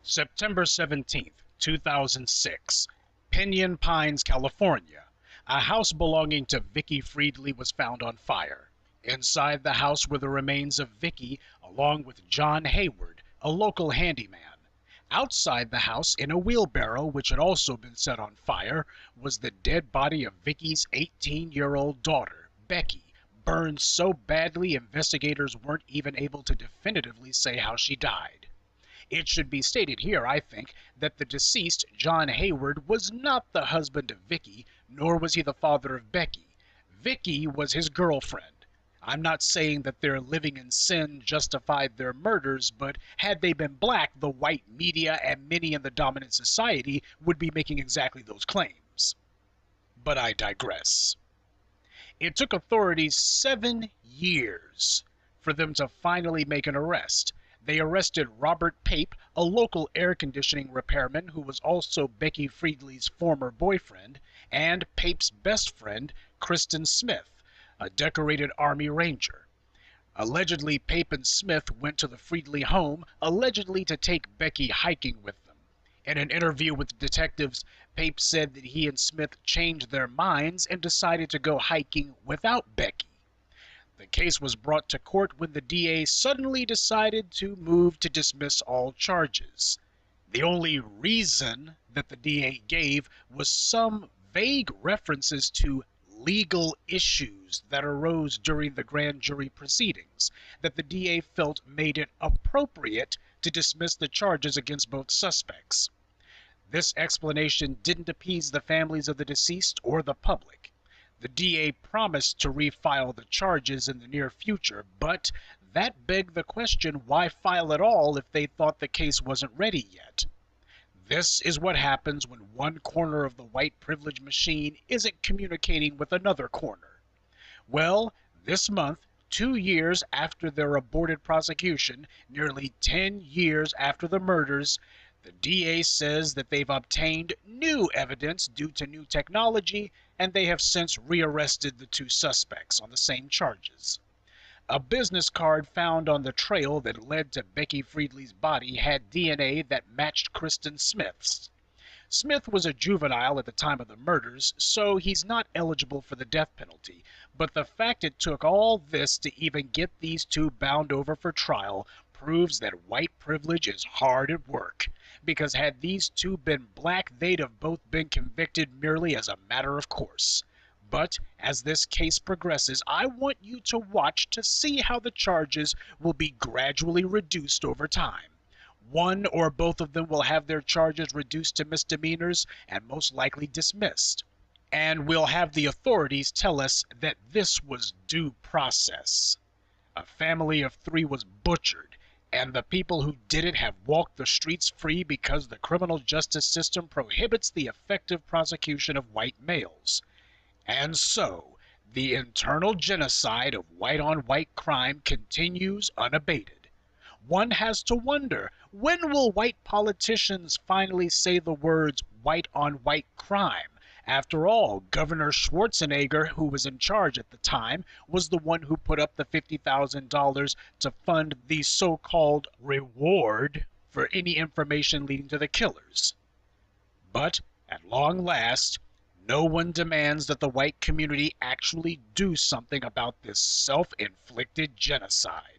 September 17th, 2006, Pinyon Pines, California. A house belonging to Vicky Friedley was found on fire. Inside the house were the remains of Vicky, along with John Hayward, a local handyman. Outside the house, in a wheelbarrow which had also been set on fire, was the dead body of Vicky's 18-year-old daughter, Becky, burned so badly investigators weren't even able to definitively say how she died. It should be stated here, I think, that the deceased, John Hayward, was not the husband of Vicky, nor was he the father of Becky. Vicky was his girlfriend. I'm not saying that their living in sin justified their murders, but had they been black, the white media and many in the dominant society would be making exactly those claims. But I digress. It took authorities 7 years for them to finally make an arrest. They arrested Robert Pape, a local air conditioning repairman who was also Becky Friedley's former boyfriend, and Pape's best friend, Kristen Smith, a decorated Army Ranger. Allegedly, Pape and Smith went to the Friedley home, allegedly to take Becky hiking with them. In an interview with detectives, Pape said that he and Smith changed their minds and decided to go hiking without Becky. The case was brought to court when the DA suddenly decided to move to dismiss all charges. The only reason that the DA gave was some vague references to legal issues that arose during the grand jury proceedings that the DA felt made it appropriate to dismiss the charges against both suspects. This explanation didn't appease the families of the deceased or the public. The DA promised to refile the charges in the near future, but that begged the question, why file at all if they thought the case wasn't ready yet? This is what happens when one corner of the white privilege machine isn't communicating with another corner. Well, this month, 2 years after their aborted prosecution, nearly 10 years after the murders, the DA says that they've obtained new evidence due to new technology, and they have since rearrested the 2 suspects on the same charges. A business card found on the trail that led to Becky Friedley's body had DNA that matched Kristen Smith's. Smith was a juvenile at the time of the murders, so he's not eligible for the death penalty, but the fact it took all this to even get these 2 bound over for trial proves that white privilege is hard at work, because had these 2 been black, they'd have both been convicted merely as a matter of course. But as this case progresses, I want you to watch to see how the charges will be gradually reduced over time. One or both of them will have their charges reduced to misdemeanors and most likely dismissed. And we'll have the authorities tell us that this was due process. A family of 3 was butchered, and the people who did it have walked the streets free because the criminal justice system prohibits the effective prosecution of white males. And so, the internal genocide of white-on-white crime continues unabated. One has to wonder, when will white politicians finally say the words white-on-white crime? After all, Governor Schwarzenegger, who was in charge at the time, was the one who put up the $50,000 to fund the so-called reward for any information leading to the killers. But, at long last, no one demands that the white community actually do something about this self-inflicted genocide.